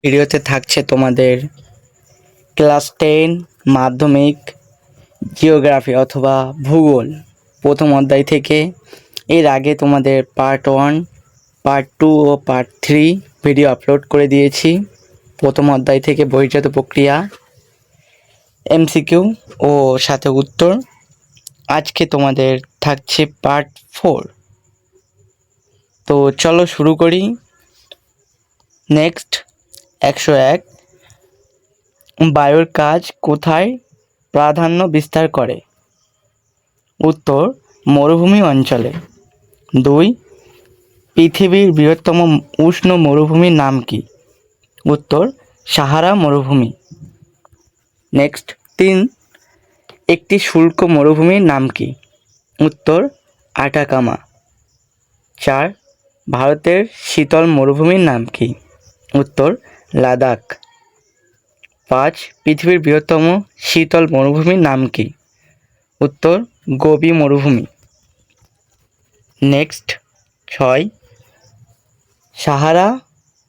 ভিডিওতে থাকছে তোমাদের ক্লাস 10 মাধ্যমিক জিওগ্রাফি অথবা ভূগোল প্রথম অধ্যায় থেকে। এর আগে তোমাদের পার্ট 1, পার্ট 2 ও পার্ট 3 ভিডিও আপলোড করে দিয়েছি। প্রথম অধ্যায় থেকে বহির্জাত প্রক্রিয়া, এমসিকিউ ও সাথে উত্তর। আজকে তোমাদের থাকছে পার্ট 4। তো চলো শুরু করি। নেক্সট 101, বায়ুর কাজ কোথায় প্রাধান্য বিস্তার করে? উত্তর, মরুভূমি অঞ্চলে। 2, পৃথিবীর বৃহত্তম উষ্ণ মরুভূমির নাম কি? উত্তর, সাহারা মরুভূমি। নেক্সট 3, একটি শুষ্ক মরুভূমির নাম কি? উত্তর, আটাকামা। 4, ভারতের শীতল মরুভূমির নাম কি? উত্তর, লাদাখ। 5, পৃথিবীর বৃহত্তম শীতল মরুভূমির নাম কি? উত্তর, গোবি মরুভূমি। নেক্সট 6, সাহারা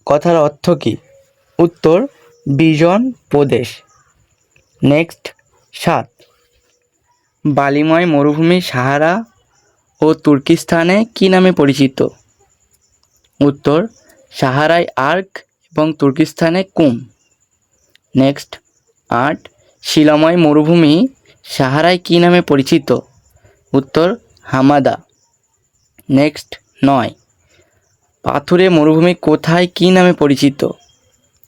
কথার অর্থ কী? উত্তর, বিজন প্রদেশ। নেক্সট 7, বালিময় মরুভূমি সাহারা ও তুর্কিস্তানে কী নামে পরিচিত? উত্তর, সাহারায় আর্ক এবং তুর্কিস্তানে কুম। নেক্সট 8, শিলাময় মরুভূমি সাহারায় কী নামে পরিচিত? উত্তর, হামাদা। নেক্সট 9, পাথুরে মরুভূমি কোথায় কী নামে পরিচিত?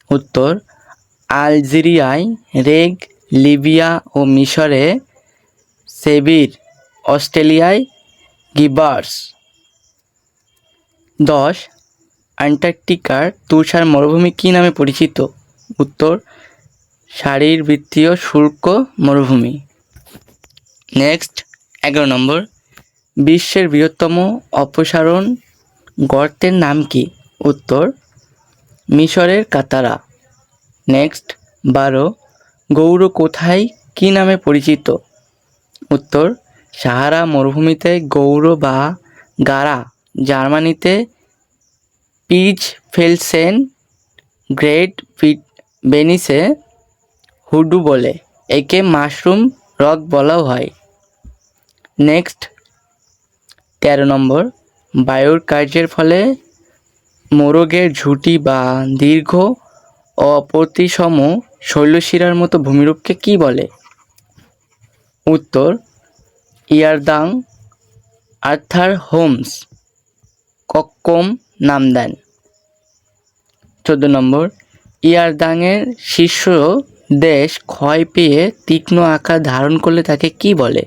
উত্তর, আলজেরিয়ায় রেগ, লিবিয়া ও মিশরে সেবির, অস্ট্রেলিয়ায় গিবার্স। 10, অ্যান্টার্কটিকার তুষার মরুভূমি কী নামে পরিচিত? উত্তর, শারীরবৃত্তীয় শুষ্ক মরুভূমি। নেক্সট 11 নম্বর, বিশ্বের বৃহত্তম অপসারণ গর্তের নাম কি? উত্তর, মিশরের কাতারা। নেক্সট 12, গৌর কোথায় কী নামে পরিচিত? উত্তর, সাহারা মরুভূমিতে গৌর বা গারা, জার্মানিতে পিচ ফেলসেন, গ্রেট বেনিসে হুডু বলে, একে মাশরুম রক বলাও হয়। নেক্সট 13 নম্বর, বায়ুর কার্যের ফলে মোরগের ঝুঁটি বা দীর্ঘ অপ্রতিসম শৈলশিরার মতো ভূমিরূপকে কী বলে? উত্তর, ইয়ারদাং। আর্থার হোমস কক্কম নাম দেন। 14 নম্বর, ইয়ারদাংয়ের শীর্ষ দেশ ক্ষয় পেয়ে তীক্ষ্ণ আকার ধারণ করলে তাকে কী বলে?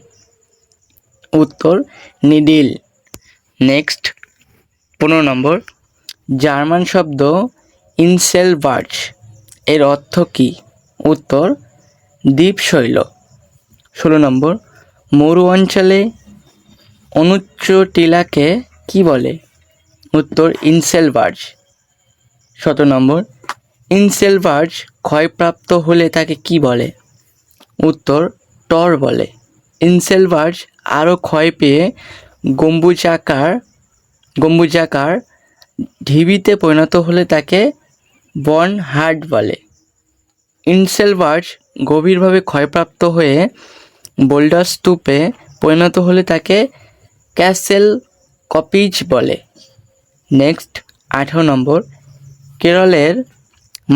উত্তর, নিডিল। নেক্সট 15 নম্বর, জার্মান শব্দ ইনসেলবার্চ এর অর্থ কী? উত্তর, দ্বীপশৈল। 16 নম্বর, মরু অঞ্চলে অনুচ্চ টিলাকে কী বলে? উত্তর, ইনসেলবার্চ। 17 নম্বর, ইনসেলবার্চ ক্ষয়প্রাপ্ত হলে তাকে কী বলে? উত্তর, টর বলে। ইনসেলবার্চ আরও ক্ষয় পেয়ে গম্বুজাকার ঢিবিতে পরিণত হলে তাকে বর্নহার্ড বলে। ইনসেলবার্চ গভীরভাবে ক্ষয়প্রাপ্ত হয়ে বোল্ডার স্তূপে পরিণত হলে তাকে ক্যাসেল কপিজ বলে। নেক্সট 18 নম্বর, কেরলের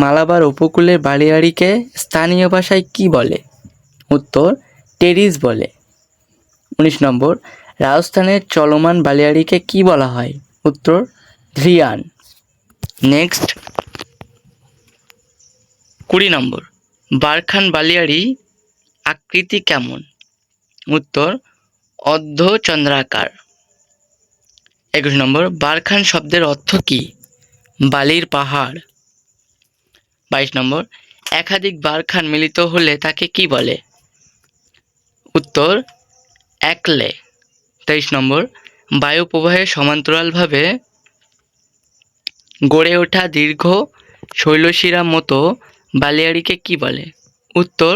মালাবার উপকূলের বালিয়াড়িকে স্থানীয় ভাষায় কী বলে? উত্তর, টেরিস বলে। 19 নম্বর, রাজস্থানের চলমান বালিয়াড়িকে কী বলা হয়? উত্তর, ধ্রিয়ান। নেক্সট 20 নম্বর, বারখান বালিয়াড়ি আকৃতি কেমন? উত্তর, অর্ধচন্দ্রাকার। 21 নম্বর, বারখান শব্দের অর্থ কী? বালির পাহাড়। 22 নম্বর, একাধিক বারখান মিলিত হলে তাকে কী বলে? উত্তর, একলে। 23 নম্বর, বায়ু প্রবাহের সমান্তরালভাবে গড়ে ওঠা দীর্ঘ শৈলশিরা মতো বালিয়াড়িকে কী বলে? উত্তর,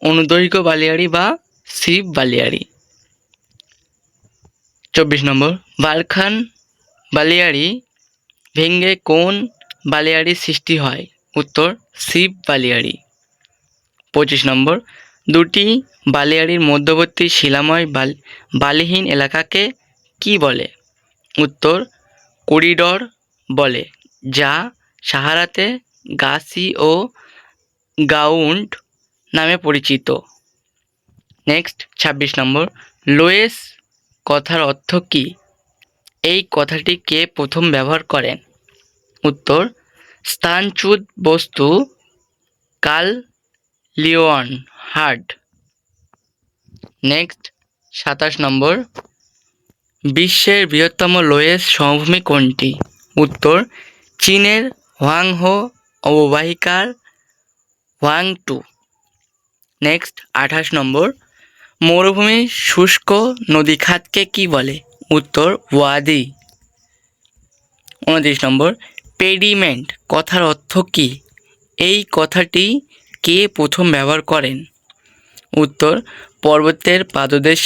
অনুদৈর্ঘ্য বালিয়াড়ি বা শিব বালিয়াড়ি। 24 নম্বর, বারখান বালিয়াড়ি ভেঙে কোন বালিয়াড়ির সৃষ্টি হয়? উত্তর শিব বালিয়াড়ি। 25 নম্বর, দুটি বালিয়াড়ির মধ্যবর্তী শিলাময় বালিহীন এলাকাকে কি বলে? উত্তর করিডর বলে, যা সাহারাতে গাসি ও গাউন্ড নামে পরিচিত। নেক্সট 26 নম্বর, লোয়েস কথার অর্থ কী? এই কথাটি কে প্রথম ব্যবহার করেন? উত্তর স্থানচ্যুত বস্তু কার্ল লিওন হার্ড। নেক্সট 27 নম্বর, বিশ্বের বৃহত্তম লোয়েস সমভূমি কোনটি? উত্তর চীনের হোয়াংহো অববাহিকার হোয়াংটু। নেক্সট 28 নম্বর, মরুভূমির শুষ্ক নদীখাতকে কি বলে? উত্তর ওয়াদি। 29 নম্বর, পেডিমেন্ট কথার অর্থ কী? এই কথাটি কে প্রথম ব্যবহার করেন? উত্তর পর্বতের পাদদেশ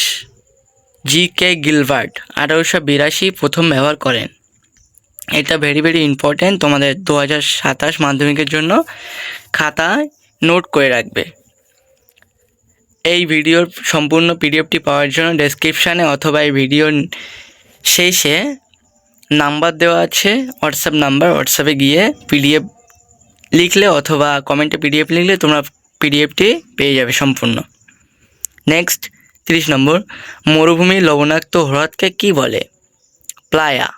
জি.কে. গিলবার্ট 1882 প্রথম ব্যবহার করেন। এটা ভেরি ইম্পর্ট্যান্ট, তোমাদের 2027 মাধ্যমিকের জন্য খাতায় নোট করে রাখবে। এই ভিডিওর সম্পূর্ণ পিডিএফটি পাওয়ার জন্য ডেসক্রিপশানে অথবা এই ভিডিওর শেষে নাম্বার দেওয়া আছে, হোয়াটসঅ্যাপ নাম্বার, হোয়াটসঅ্যাপে গিয়ে পিডিএফ লিখলে অথবা কমেন্টে পিডিএফ লিখলে তোমরা পিডিএফটি পেয়ে যাবে সম্পূর্ণ। নেক্সট 30 নম্বর, মরুভূমির লবণাক্ত হ্রদকে কি বলে? প্লায়া।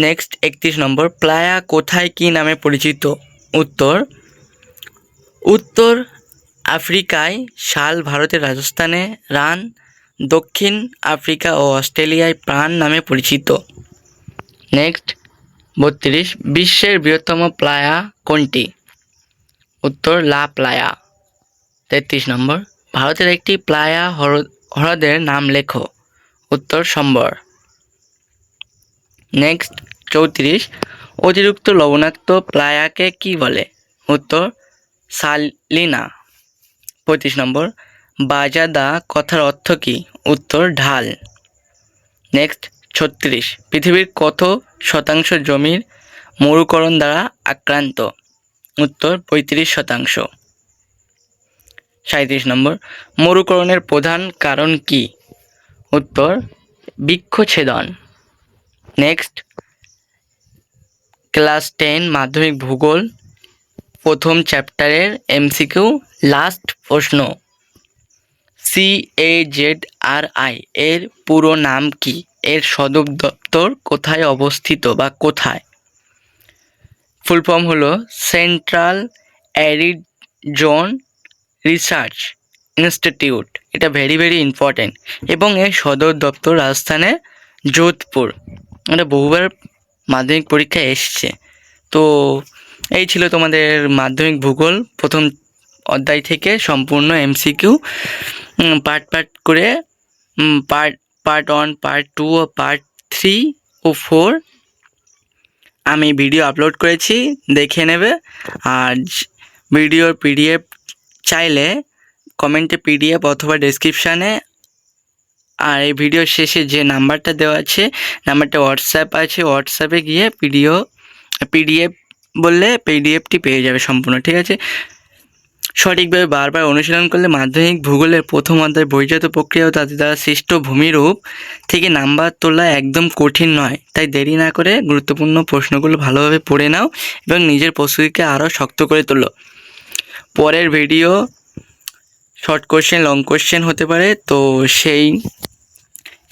নেক্সট 31 নম্বর, প্লায়া কোথায় কি নামে পরিচিত? উত্তর আফ্রিকায় শাল, ভারতের রাজস্থানে রান, দক্ষিণ আফ্রিকা ও অস্ট্রেলিয়ায় প্রাণ নামে পরিচিত। নেক্সট 32, বিশ্বের বৃহত্তম প্লায়া কোনটি? উত্তর লা প্লায়া। 33 নম্বর, ভারতের একটি প্লায়া হ্রদের নাম লেখো। উত্তর সম্বর। নেক্সট 34, অতিরিক্ত লবণাক্ত প্লায়াকে কি বলে? উত্তর সালিনা। 35 নম্বর, বাজাদা কথার অর্থ কী? উত্তর ঢাল। নেক্সট 36, পৃথিবীর কত শতাংশ জমির মরুকরণ দ্বারা আক্রান্ত? উত্তর 35%। 37 নম্বর, মরুকরণের প্রধান কারণ কি? উত্তর বৃক্ষছেদন। নেক্সট ক্লাস 10 মাধ্যমিক ভূগোল প্রথম চ্যাপ্টারের এমসিকিউ লাস্ট প্রশ্ন, CAZRI এর পুরো নাম কি? এর সদর দপ্তর কোথায় অবস্থিত বা কোথায়? ফুল ফর্ম হলো central arid zone research institute. এটা ভেরি ইম্পর্ট্যান্ট এবং এর সদর দপ্তর রাজস্থানের যোধপুর। এটা বহুবার মাধ্যমিক পরীক্ষায় এসছে। তো এই ছিল তোমাদের মাধ্যমিক ভূগোল প্রথম অধ্যায় থেকে সম্পূর্ণ এমসিকিউ পার্ট করে পার্ট 1, পার্ট 2 ও পার্ট 3 ও 4 আমি ভিডিও আপলোড করেছি, দেখে নেবে। আর ভিডিওর পিডিএফ চাইলে কমেন্টে পিডিএফ অথবা ডেসক্রিপশানে, আর এই ভিডিওর শেষে যে নাম্বারটা দেওয়া আছে নাম্বারটা হোয়াটসঅ্যাপ আছে, হোয়াটসঅ্যাপে গিয়ে পিডিএফ বললে পিডিএফটি পেয়ে যাবে সম্পূর্ণ। ঠিক আছে, সঠিকভাবে বারবার অনুশীলন করলে মাধ্যমিক ভূগোলের প্রথম অধ্যায় বহির্জাত প্রক্রিয়া ও তাদের দ্বারা সৃষ্ট ভূমিরূপ থেকে নাম্বার তোলা একদম কঠিন নয়। তাই দেরি না করে গুরুত্বপূর্ণ প্রশ্নগুলো ভালোভাবে পড়ে নাও এবং নিজের প্রস্তুতিকে আরও শক্ত করে তোলো। পরের video short question, long question হতে পারে। তো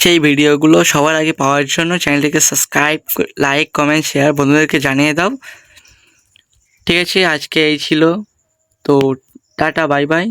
সেই ভিডিওগুলো সবার আগে পাওয়ার জন্য চ্যানেলটিকে সাবস্ক্রাইব, লাইক, কমেন্ট, শেয়ার বন্ধুদেরকে জানিয়ে দাও। ঠিক আছে, আজকে এই ছিল। তো টাটা, বাই বাই।